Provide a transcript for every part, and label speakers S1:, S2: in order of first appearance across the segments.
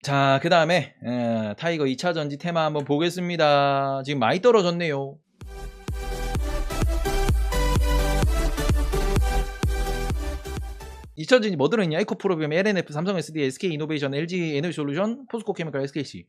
S1: 자, 그 다음에 타이거 2차 전지 테마 한번 보겠습니다. 지금 많이 떨어졌네요. (2차 전지) 뭐 들어있냐? 에코프로비움, LNF, 삼성 SDI, SK이노베이션, LG 에너지솔루션, 포스코케미칼, SKC,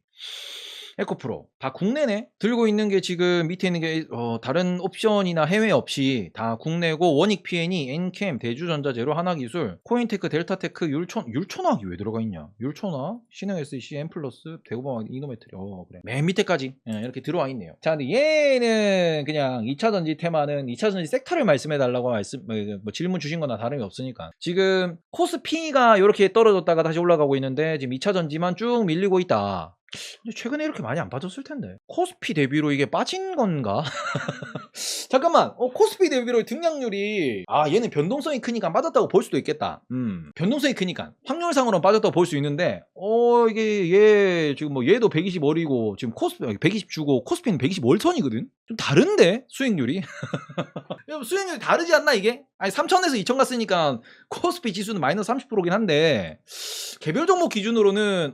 S1: 에코프로 다 국내네. 들고 있는 게 지금 밑에 있는 게 다른 옵션이나 해외 없이 다 국내고, 원익 PNE, 엔캠, 대주전자제로, 하나기술, 코인테크, 델타테크, 율촌화학이 왜 들어가 있냐? 율촌화, 신흥 SEC, 엠플러스, 대구방학, 이노메트리. 그래. 맨 밑에까지 이렇게 들어와 있네요. 자, 근데 얘는 그냥 2차 전지 테마는 2차 전지 섹터를 말씀해 달라고 뭐 질문 주신 거나 다름이 없으니까. 지금 코스피가 이렇게 떨어졌다가 다시 올라가고 있는데, 지금 2차 전지만 쭉 밀리고 있다. 근데 최근에 이렇게 많이 안 빠졌을 텐데 코스피 대비로 이게 빠진 건가? 잠깐만, 코스피 대비로 등락률이, 얘는 변동성이 크니까 빠졌다고 볼 수도 있겠다. 변동성이 크니까 확률상으로는 빠졌다고 볼 수 있는데, 이게 얘 지금 뭐 얘도 120월이고 지금 코스피 120 주고 코스피는 125월 선이거든. 좀 다른데 수익률이? 수익률이 다르지 않나 이게? 아니 3,000에서 2,000 갔으니까 코스피 지수는 마이너스 30%긴 한데, 개별 종목 기준으로는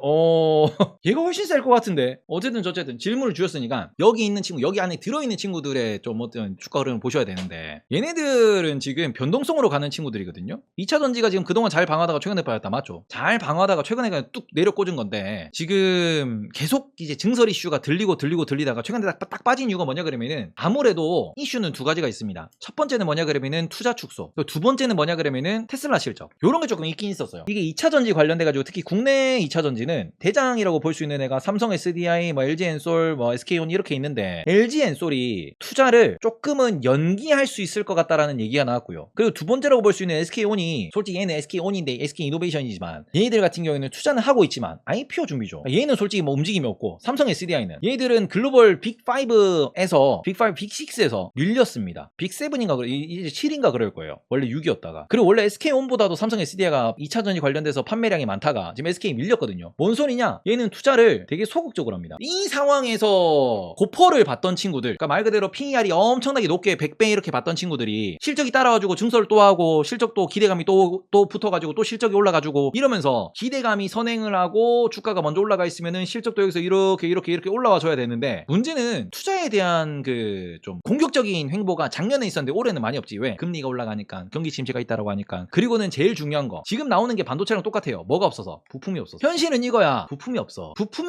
S1: 얘가 훨씬 셀 것 같은데. 어쨌든 저쨌든 질문을 주셨으니까 여기 있는 친구, 여기 안에 들어있는 친구들의 좀 어떤 주가 흐름을 보셔야 되는데, 얘네들은 지금 변동성으로 가는 친구들이거든요. 2차 전지가 지금 그동안 잘 방어하다가 최근에 빠졌다, 맞죠? 잘 방어하다가 최근에 그냥 뚝 내려 꽂은 건데, 지금 계속 이제 증설 이슈가 들리다가 최근에 딱 빠진 이유가 뭐냐 그러면은, 아무래도 이슈는 두 가지가 있습니다. 첫 번째는 뭐냐 그러면은 투자 축소, 두 번째는 뭐냐 그러면은 테슬라 실적, 요런 게 조금 있긴 있었어요. 이게 2차 전지 관련돼 가지고 특히 국내 2차 전지는 대장이라고 볼 수 있는 애가 삼성 SDI, 뭐 LG엔솔, 뭐 SK온 이렇게 있는데, LG엔솔이 투자를 조금은 연기할 수 있을 것 같다라는 얘기가 나왔고요. 그리고 두 번째라고 볼 수 있는 SK온이, 솔직히 얘는 SK온인데 SK이노베이션이지만 얘네들 같은 경우에는 투자는 하고 있지만 IPO 준비죠. 얘는 솔직히 뭐 움직임이 없고, 삼성 SDI는 얘들은 글로벌 빅5에서 빅6에서 밀렸습니다. 빅7인가 이제 7인가 그럴 거예요. 원래 6이었다가. 그리고 원래 SK온보다도 삼성 SDI가 2차 전지 관련돼서 판매량이 많다가 지금 SK 밀렸거든요. 뭔 소리냐? 얘는 투자를 되게 소극적으로 합니다. 이 상황에서 고퍼를 봤던 친구들, 그러니까 말 그대로 PER이 엄청나게 높게 100배 이렇게 봤던 친구들이 실적이 따라와주고 증설을 또 하고, 실적도 기대감이 또 붙어가지고 또 실적이 올라가지고 이러면서 기대감이 선행을 하고 주가가 먼저 올라가 있으면은 실적도 여기서 이렇게 올라와 줘야 되는데, 문제는 투자에 대한 그 좀 공격적인 행보가 작년에 있었는데 올해는 많이 없지. 왜? 금리가 올라가니까, 경기 침체가 있다라고 하니까. 그리고는 제일 중요한 거, 지금 나오는 게 반도체랑 똑같아요. 뭐가 없어서? 부품이 없어서. 현실은 이거야. 부품이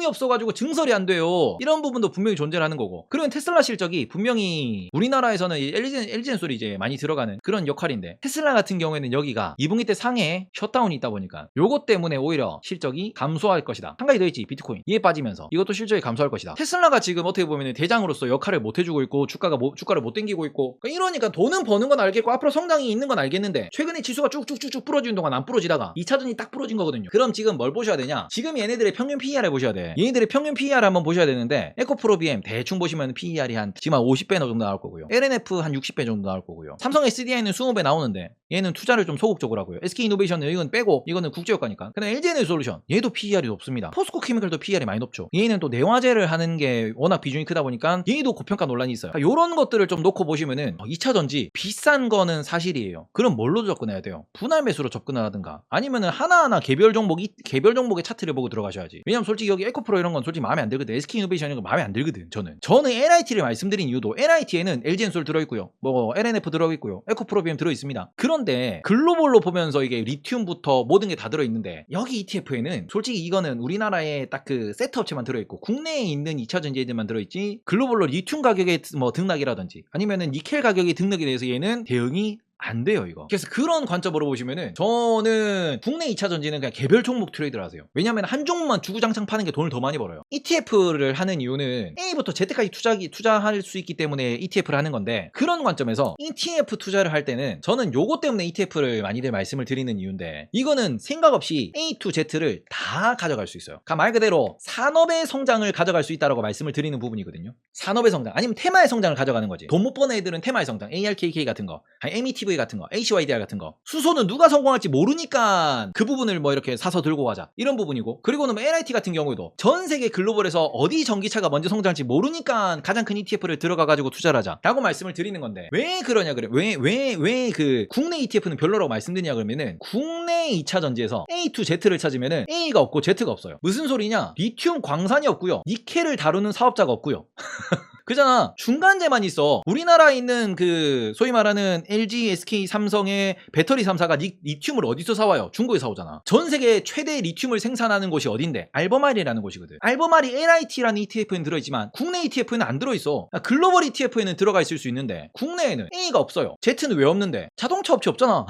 S1: 없어가지고 증설이 안 돼요. 이런 부분도 분명히 존재를 하는 거고. 그리고 테슬라 실적이 분명히 우리나라에서는 LG엔솔이 이제 많이 들어가는 그런 역할인데, 테슬라 같은 경우에는 여기가 2분기 때 상해에 셧다운이 있다 보니까 요것 때문에 오히려 실적이 감소할 것이다. 한 가지 더 있지, 비트코인. 이에 빠지면서 이것도 실적이 감소할 것이다. 테슬라가 지금 어떻게 보면 대장으로서 역할을 못 해주고 있고, 주가를 못 땡기고 있고, 이러니까 돈은 버는 건 알겠고 앞으로 성장이 있는 건 알겠는데, 최근에 지수가 쭉쭉쭉쭉 부러지는 동안 안 부러지다가 2차전이 딱 부러진 거거든요. 그럼 지금 뭘 보셔야 되냐? 지금 얘네들의 평균 PER을 보셔야 돼. 얘네들의 평균 PER 한번 보셔야 되는데, 에코프로비엠 대충 보시면 PER이 지금 한 50배 정도 나올 거고요. LNF 한 60배 정도 나올 거고요. 삼성 SDI는 20배 나오는데 얘는 투자를 좀 소극적으로 하고요. SK이노베이션은 이건 빼고, 이거는 국제효과니까. 그다음 LG에너지솔루션, 얘도 PER이 높습니다. 포스코케미칼도 PER이 많이 높죠. 얘는 또 내화재를 하는 게 워낙 비중이 크다 보니까 얘도 고평가 논란이 있어요. 그러니까 요런 것들을 좀 놓고 보시면은 2차 전지 비싼 거는 사실이에요. 그럼 뭘로 접근해야 돼요? 분할 매수로 접근을 하든가, 아니면은 하나하나 개별 종목의 차트를 보고 들어가셔야지. 왜냐면 솔직히 여기 에코프로 이런 건 솔직히 마음에 안 들거든. SK이노베이션 이런 거 마음에 안 들거든. 저는 NIT를 말씀드린 이유도, NIT에는 LG엔솔 들어있고요, 뭐 LNF 들어있고요, 에코프로비엠 들어있습니다. 그런데 글로벌로 보면서 이게 리튬부터 모든 게 다 들어있는데, 여기 ETF에는 솔직히 이거는 우리나라에 딱 그 세트 업체만 들어있고 국내에 있는 2차 전지 애들만 들어있지, 글로벌로 리튬 가격의 뭐 등락이라든지 아니면은 니켈 가격의 등락에 대해서 얘는 대응이 안 돼요, 이거. 그래서 그런 관점으로 보시면은 저는 국내 2차 전지는 그냥 개별 종목 트레이드를 하세요. 왜냐면 한 종목만 주구장창 파는 게 돈을 더 많이 벌어요. ETF를 하는 이유는 A부터 Z까지 투자할 수 있기 때문에 ETF를 하는 건데, 그런 관점에서 ETF 투자를 할 때는 저는 요거 때문에 ETF를 많이들 말씀을 드리는 이유인데, 이거는 생각 없이 A to Z를 다 가져갈 수 있어요. 그러니까 말 그대로 산업의 성장을 가져갈 수 있다라고 말씀을 드리는 부분이거든요. 산업의 성장, 아니면 테마의 성장을 가져가는 거지. 돈 못 버는 애들은 테마의 성장, ARKK 같은 거, 아니 METV HV 같은 거, HYDR 같은 거. 수소는 누가 성공할지 모르니까 그 부분을 뭐 이렇게 사서 들고 가자. 이런 부분이고. 그리고는 뭐 LIT 같은 경우에도 전 세계 글로벌에서 어디 전기차가 먼저 성장할지 모르니까 가장 큰 ETF를 들어가가지고 투자를 하자. 라고 말씀을 드리는 건데. 왜 그러냐 그래. 왜 그 국내 ETF는 별로라고 말씀드리냐 그러면은 국내 2차 전지에서 A to Z를 찾으면은 A가 없고 Z가 없어요. 무슨 소리냐? 리튬 광산이 없고요. 니켈을 다루는 사업자가 없고요. 그잖아. 중간재만 있어. 우리나라에 있는 그 소위 말하는 LG, SK, 삼성의 배터리 3사가 리튬을 어디서 사와요? 중국에서 사오잖아. 전 세계 최대 리튬을 생산하는 곳이 어딘데? 알버마리라는 곳이거든. 알버마리 LIT라는 ETF는 들어있지만 국내 ETF는 안 들어있어. 글로벌 ETF에는 들어가 있을 수 있는데 국내에는 A가 없어요. Z는 왜 없는데? 자동차 업체 없잖아.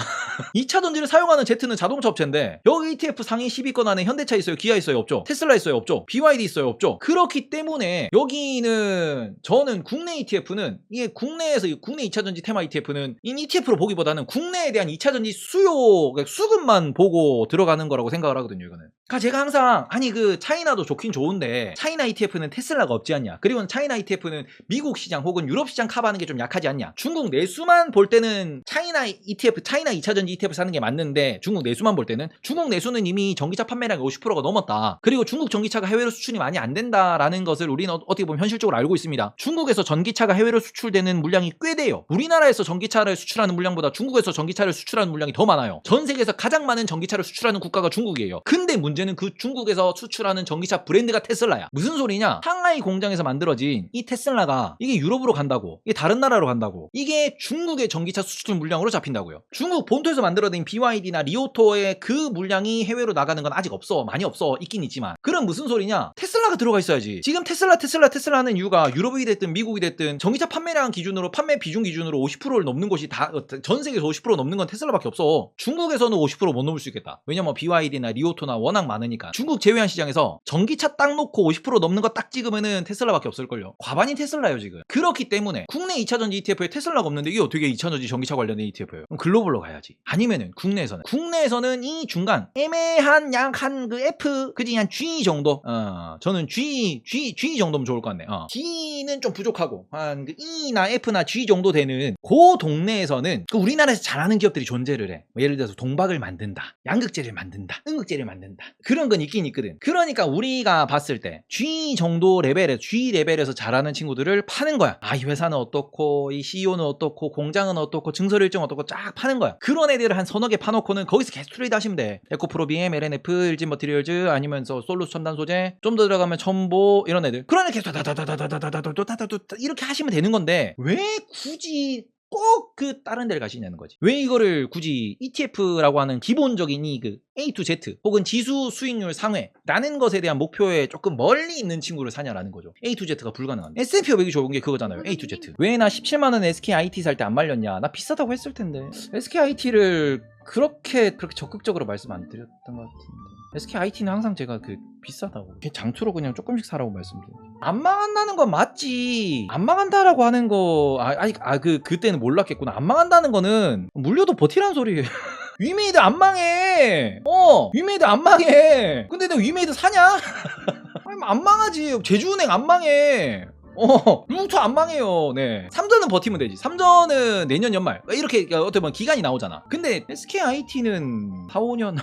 S1: 2차 전지를 사용하는 Z는 자동차 업체인데 여기 ETF 상위 10위권 안에 현대차 있어요? 기아 있어요? 없죠? 테슬라 있어요? 없죠? BYD 있어요? 없죠? 그렇기 때문에 여기는 저는 국내 ETF는 이게 국내에서 국내 2차전지 테마 ETF는 이 ETF로 보기보다는 국내에 대한 2차전지 수요 그러니까 수급만 보고 들어가는 거라고 생각을 하거든요. 이거는 그러니까 제가 항상 아니 그 차이나도 좋긴 좋은데 차이나 ETF는 테슬라가 없지 않냐, 그리고 차이나 ETF는 미국 시장 혹은 유럽 시장 커버하는 게 좀 약하지 않냐, 중국 내수만 볼 때는 차이나 ETF 차이나 2차전지 ETF 사는 게 맞는데 중국 내수만 볼 때는 중국 내수는 이미 전기차 판매량이 50%가 넘었다. 그리고 중국 전기차가 해외로 수출이 많이 안 된다라는 것을 우리는 어떻게 보면 현실적으로 알고 있습니다. 중국에서 전기차가 해외로 수출되는 물량이 꽤 돼요. 우리나라에서 전기차를 수출하는 물량보다 중국에서 전기차를 수출하는 물량이 더 많아요. 전 세계에서 가장 많은 전기차를 수출하는 국가가 중국이에요. 근데 문제는 그 중국에서 수출하는 전기차 브랜드가 테슬라야. 무슨 소리냐? 상하이 공장에서 만들어진 이 테슬라가 이게 유럽으로 간다고, 이게 다른 나라로 간다고, 이게 중국의 전기차 수출 물량으로 잡힌다고요. 중국 본토에서 만들어진 BYD나 리오토의 그 물량이 해외로 나가는 건 아직 없어. 많이 없어. 있긴 있지만. 그럼 무슨 소리냐? 테슬라가 들어가 있어야지. 지금 테슬라 하는 이유가 유럽이 됐든 미국이 됐든 전기차 판매량 기준으로, 판매 비중 기준으로 50%를 넘는 곳이 다 전 세계에서 50% 넘는 건 테슬라밖에 없어. 중국에서는 50% 못 넘을 수 있겠다. 왜냐면 BYD나 리오토나 워낙 많으니까. 중국 제외한 시장에서 전기차 딱 놓고 50% 넘는 거 딱 찍으면은 테슬라밖에 없을걸요. 과반이 테슬라예요 지금. 그렇기 때문에 국내 2차전지 ETF에 테슬라가 없는데 이게 어떻게 2차전지 전기차 관련된 ETF예요? 그럼 글로벌로 가야지. 아니면은 국내에서는 이 중간 애매한 약한 그 F 그지 한 G 정도. 저는 G 정도면 좋을 것 같네. G는 좀 부족하고 한 그 E나 F나 G 정도 되는 그 동네에서는 그 우리나라에서 잘하는 기업들이 존재를 해. 뭐 예를 들어서 동박을 만든다, 양극재를 만든다, 응극재를 만든다, 그런 건 있긴 있거든. 그러니까 우리가 봤을 때 G 정도 레벨에서 G 레벨에서 잘하는 친구들을 파는 거야. 이 회사는 어떻고, 이 CEO는 어떻고, 공장은 어떻고, 증설 일정 어떻고 쫙 파는 거야. 그런 애들을 한 서너 개 파놓고는 거기서 계속 트레이드 하시면 돼. 에코프로, BM, LNF, LG 머티리얼즈, 아니면서 솔루스 첨단 소재, 좀 더 들어가면 첨보, 이런 애들. 그런 애들 계속 다다다다다다다다다다다다 이렇게 하시면 되는 건데 왜 굳이 꼭 그 다른 데를 가시냐는 거지. 왜 이거를 굳이 ETF라고 하는 기본적인 이 그 A to Z 혹은 지수 수익률 상회라는 것에 대한 목표에 조금 멀리 있는 친구를 사냐라는 거죠. A to Z가 불가능한. S&P 500이 좋은 게 그거잖아요. A to Z. 왜 나 17만원 SKIT 살 때 안 말렸냐? 나 비싸다고 했을 텐데. SKIT를 그렇게 적극적으로 말씀 안 드렸던 것 같은데. SKIT는 항상 제가 그 비싸다고 장투로 그냥 조금씩 사라고 말씀드려요. 안 망한다는 건 맞지. 안 망한다라고 하는 거 그때는 몰랐겠구나. 안 망한다는 거는 물려도 버티라는 소리예요. 위메이드 안 망해. 위메이드 안 망해. 근데 내가 위메이드 사냐? 아니, 안 망하지. 제주은행 안 망해. 루터 안 망해요. 네. 3전은 버티면 되지. 3전은 내년 연말. 이렇게 어떻게 보면 기간이 나오잖아. 근데 SKIT는 4, 5년.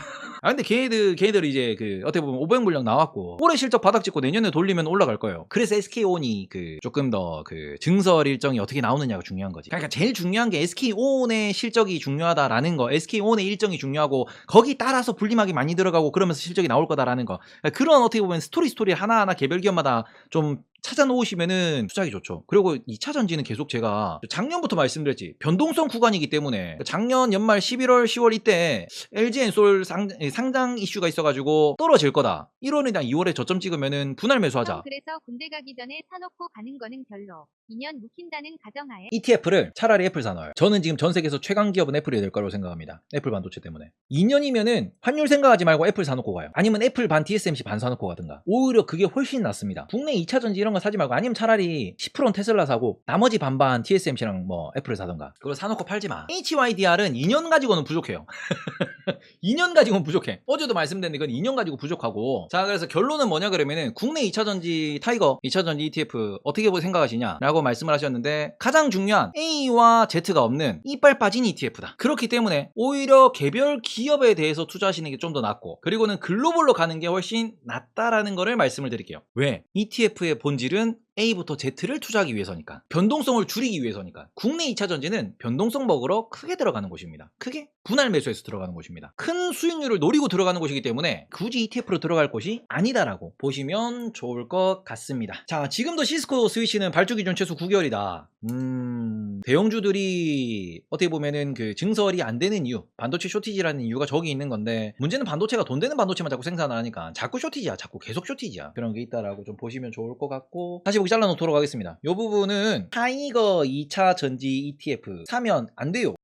S1: 근데 걔네들 이제 그 어떻게 보면 500 물량 나왔고 올해 실적 바닥 찍고 내년에 돌리면 올라갈 거예요. 그래서 SK온이 그 조금 더 그 증설 일정이 어떻게 나오느냐가 중요한 거지. 그러니까 제일 중요한 게 SK온의 실적이 중요하다라는 거, SK온의 일정이 중요하고 거기 따라서 불림하기 많이 들어가고 그러면서 실적이 나올 거다라는 거. 그러니까 그런 어떻게 보면 스토리 하나하나 개별 기업마다 좀 찾아놓으시면은 투자하기 좋죠. 그리고 2차 전지는 계속 제가 작년부터 말씀드렸지, 변동성 구간이기 때문에 작년 연말 11월 10월 이때 LG엔솔 상장 이슈가 있어가지고 떨어질 거다. 1월이나 2월에 저점 찍으면은 분할 매수하자.
S2: 그래서 군대 가기 전에 사놓고 가는 거는 별로. 2년 묵힌다는 가정하에
S1: ETF를 차라리 애플 사놔요. 저는 지금 전 세계에서 최강 기업은 애플이 될 거라고 생각합니다. 애플 반도체 때문에. 2년이면은 환율 생각하지 말고 애플 사놓고 가요. 아니면 애플 반 TSMC 반 사놓고 가든가. 오히려 그게 훨씬 낫습니다. 국내 2차 전지 이런 이런 거 사지 말고 아니면 차라리 10%는 테슬라 사고 나머지 반반 TSMC랑 뭐 애플을 사던가. 그걸 사놓고 팔지 마. HYDR은 2년 가지고는 부족해요. 2년 가지고는 부족해. 어제도 말씀드렸는데 그건 2년 가지고 부족하고. 자, 그래서 결론은 뭐냐 그러면은 국내 2차전지 타이거 2차전지 ETF 어떻게 생각하시냐 라고 말씀을 하셨는데, 가장 중요한 A와 Z가 없는 이빨 빠진 ETF다. 그렇기 때문에 오히려 개별 기업에 대해서 투자하시는 게 좀 더 낫고, 그리고는 글로벌로 가는 게 훨씬 낫다라는 거를 말씀을 드릴게요. 왜? ETF의 본질은 A부터 Z를 투자하기 위해서니까, 변동성을 줄이기 위해서니까. 국내 2차전지는 변동성 먹으러 크게 들어가는 곳입니다. 크게 분할 매수해서 들어가는 곳입니다. 큰 수익률을 노리고 들어가는 곳이기 때문에 굳이 ETF로 들어갈 곳이 아니다라고 보시면 좋을 것 같습니다. 자, 지금도 시스코 스위치는 발주 기준 최소 9개월이다. 대형주들이 어떻게 보면은 그 증설이 안 되는 이유, 반도체 쇼티지라는 이유가 저기 있는 건데, 문제는 반도체가 돈 되는 반도체만 자꾸 생산을 하니까 자꾸 쇼티지야. 자꾸 계속 쇼티지야. 그런 게 있다라고 좀 보시면 좋을 것 같고, 다시 보기 잘라놓도록 하겠습니다. 이 부분은 타이거 2차 전지 ETF 사면 안 돼요.